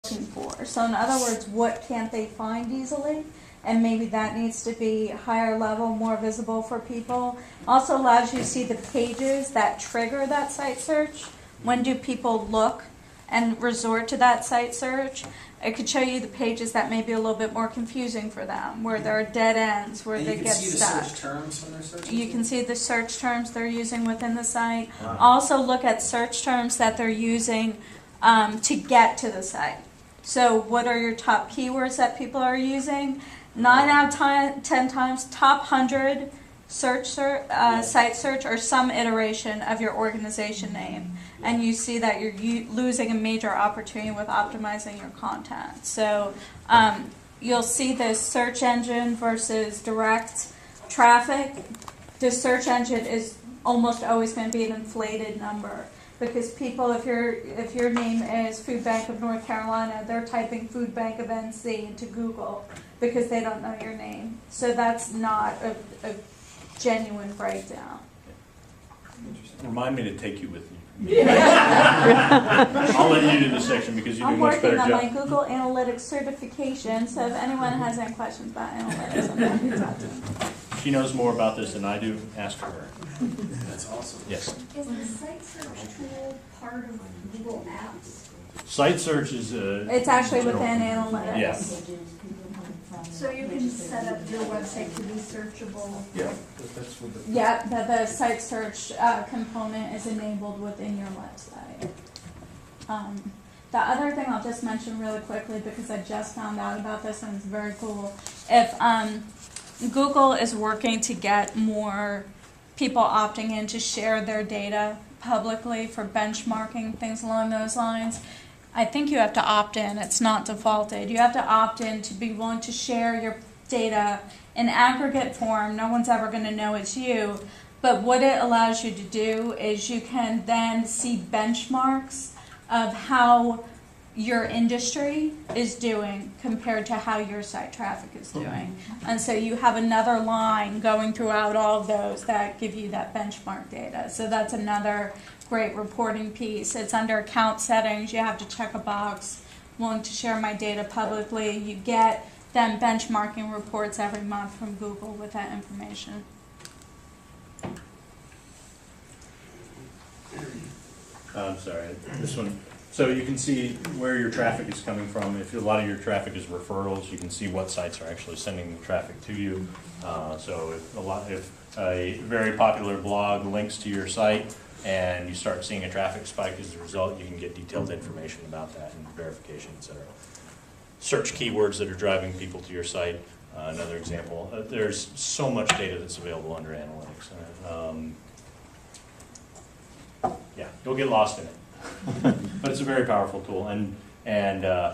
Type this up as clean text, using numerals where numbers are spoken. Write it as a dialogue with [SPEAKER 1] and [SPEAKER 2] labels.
[SPEAKER 1] looking for. So in other words, what can't they find easily? And maybe that needs to be higher level, more visible for people. Also allows you to see the pages that trigger that site search. When do people look and resort to that site search? It could show you the pages that may be a little bit more confusing for them, where there are dead ends, where they get stuck.
[SPEAKER 2] You can see the search terms when they're searching?
[SPEAKER 1] You can see the search terms they're using within the site.
[SPEAKER 2] Wow.
[SPEAKER 1] Also look at search terms that they're using to get to the site. So what are your top keywords that people are using? 9 out of 10 times, top 100 site search or some iteration of your organization name. And you see that you're losing a major opportunity with optimizing your content. So you'll see the search engine versus direct traffic. The search engine is almost always going to be an inflated number. Because people, if your name is Food Bank of North Carolina, they're typing Food Bank of NC into Google because they don't know your name. So that's not a genuine breakdown.
[SPEAKER 3] Remind me to take you with me. I'll let you do this section because you do a much better job.
[SPEAKER 1] I'm working on my Google Analytics certification, so if anyone has any questions about analytics, I'm happy to talk to them.
[SPEAKER 3] She knows more about this than I do. Ask her.
[SPEAKER 2] That's awesome.
[SPEAKER 3] Yes.
[SPEAKER 4] Is the site search tool part of Google Apps?
[SPEAKER 3] Site search is
[SPEAKER 1] It's actually within analytics.
[SPEAKER 3] Yes.
[SPEAKER 4] So you can set up your website to be searchable?
[SPEAKER 3] Yeah.
[SPEAKER 1] Yeah, the site search component is enabled within your website. The other thing I'll just mention really quickly, because I just found out about this and it's very cool. If Google is working to get more people opting in to share their data publicly for benchmarking, things along those lines, I think you have to opt in. It's not defaulted. You have to opt in to be willing to share your data in aggregate form. No one's ever going to know it's you. But what it allows you to do is you can then see benchmarks of how your industry is doing compared to how your site traffic is doing. And so you have another line going throughout all of those that give you that benchmark data. So that's another great reporting piece. It's under account settings. You have to check a box, willing to share my data publicly. You get then benchmarking reports every month from Google with that information.
[SPEAKER 3] I'm sorry, this one. So you can see where your traffic is coming from. If a lot of your traffic is referrals, you can see what sites are actually sending the traffic to you. So if a very popular blog links to your site and you start seeing a traffic spike as a result, you can get detailed information about that and verification, et cetera. Search keywords that are driving people to your site. Another example. There's so much data that's available under analytics. Yeah, you'll get lost in it. But it's a very powerful tool, and